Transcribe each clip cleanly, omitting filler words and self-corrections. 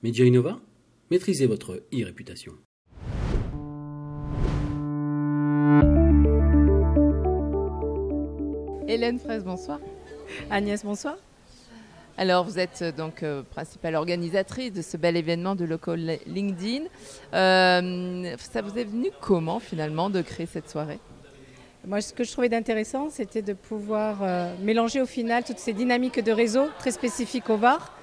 Media Innova, maîtrisez votre e-réputation. Hélène Fraisse, bonsoir. Agnès, bonsoir. Alors, vous êtes donc principale organisatrice de ce bel événement de Local LinkedIn. Ça vous est venu comment finalement de créer cette soirée ? Moi, ce que je trouvais d'intéressant, c'était de pouvoir mélanger au final toutes ces dynamiques de réseau très spécifiques au Var.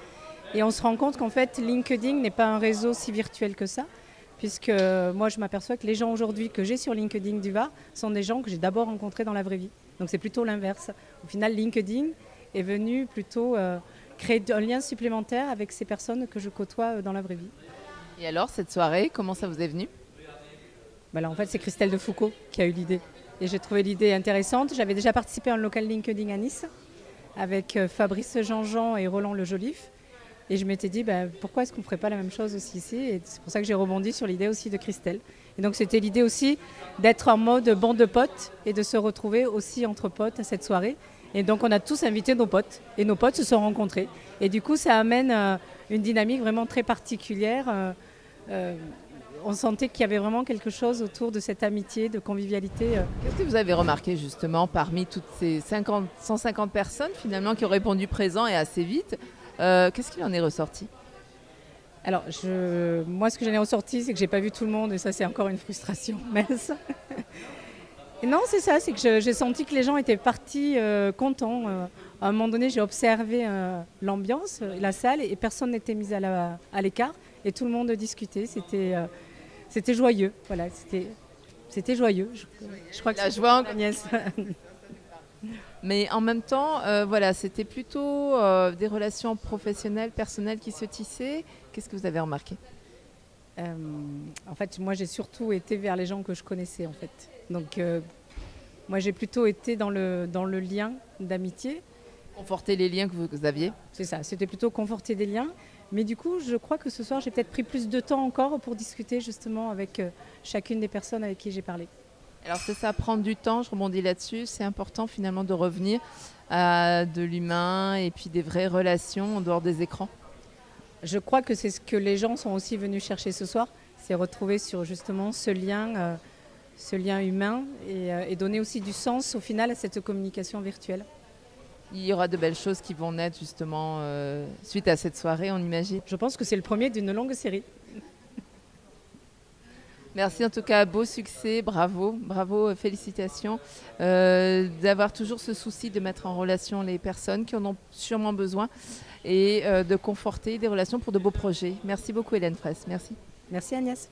Et on se rend compte qu'en fait, LinkedIn n'est pas un réseau si virtuel que ça, puisque moi, je m'aperçois que les gens aujourd'hui que j'ai sur LinkedIn du Var sont des gens que j'ai d'abord rencontrés dans la vraie vie. Donc c'est plutôt l'inverse. Au final, LinkedIn est venu plutôt créer un lien supplémentaire avec ces personnes que je côtoie dans la vraie vie. Et alors, cette soirée, comment ça vous est venu ? En fait, c'est Christelle Defoucault qui a eu l'idée. Et j'ai trouvé l'idée intéressante. J'avais déjà participé à un local LinkedIn à Nice avec Fabrice Jean-Jean et Roland Le Joliffe. Et je m'étais dit, pourquoi est-ce qu'on ne ferait pas la même chose aussi ici ? Et c'est pour ça que j'ai rebondi sur l'idée aussi de Christelle. Et donc c'était l'idée aussi d'être en mode bande de potes et de se retrouver aussi entre potes à cette soirée. Et donc on a tous invité nos potes et nos potes se sont rencontrés. Et du coup ça amène une dynamique vraiment très particulière. On sentait qu'il y avait vraiment quelque chose autour de cette amitié, de convivialité. Qu'est-ce que vous avez remarqué justement parmi toutes ces 150 personnes finalement qui ont répondu présent et assez vite ? Qu'est-ce qu'il en est ressorti ? Alors, moi, ce que j'en ai ressorti, c'est que j'ai pas vu tout le monde et ça, c'est encore une frustration mince. Et non, c'est ça, c'est que j'ai senti que les gens étaient partis contents. À un moment donné, j'ai observé l'ambiance, la salle, et personne n'était mis à l'écart et tout le monde discutait. C'était joyeux, voilà, c'était joyeux. Je crois que la joie, Agnès. Mais en même temps, c'était plutôt des relations professionnelles, personnelles qui se tissaient. Qu'est-ce que vous avez remarqué ? En fait, moi, j'ai surtout été vers les gens que je connaissais, en fait. Donc, moi, j'ai plutôt été dans le lien d'amitié. Conforter les liens que vous aviez ? C'est ça, c'était plutôt conforter des liens. Mais du coup, je crois que ce soir, j'ai peut-être pris plus de temps encore pour discuter justement avec chacune des personnes avec qui j'ai parlé. Alors c'est ça, prendre du temps, je rebondis là-dessus, c'est important finalement de revenir à de l'humain et puis des vraies relations en dehors des écrans. Je crois que c'est ce que les gens sont aussi venus chercher ce soir, c'est retrouver sur justement ce lien humain et donner aussi du sens au final à cette communication virtuelle. Il y aura de belles choses qui vont naître justement suite à cette soirée, on imagine. Je pense que c'est le premier d'une longue série. Merci en tout cas, beau succès, bravo, félicitations d'avoir toujours ce souci de mettre en relation les personnes qui en ont sûrement besoin et de conforter des relations pour de beaux projets. Merci beaucoup Hélène Fraisse, merci. Merci Agnès.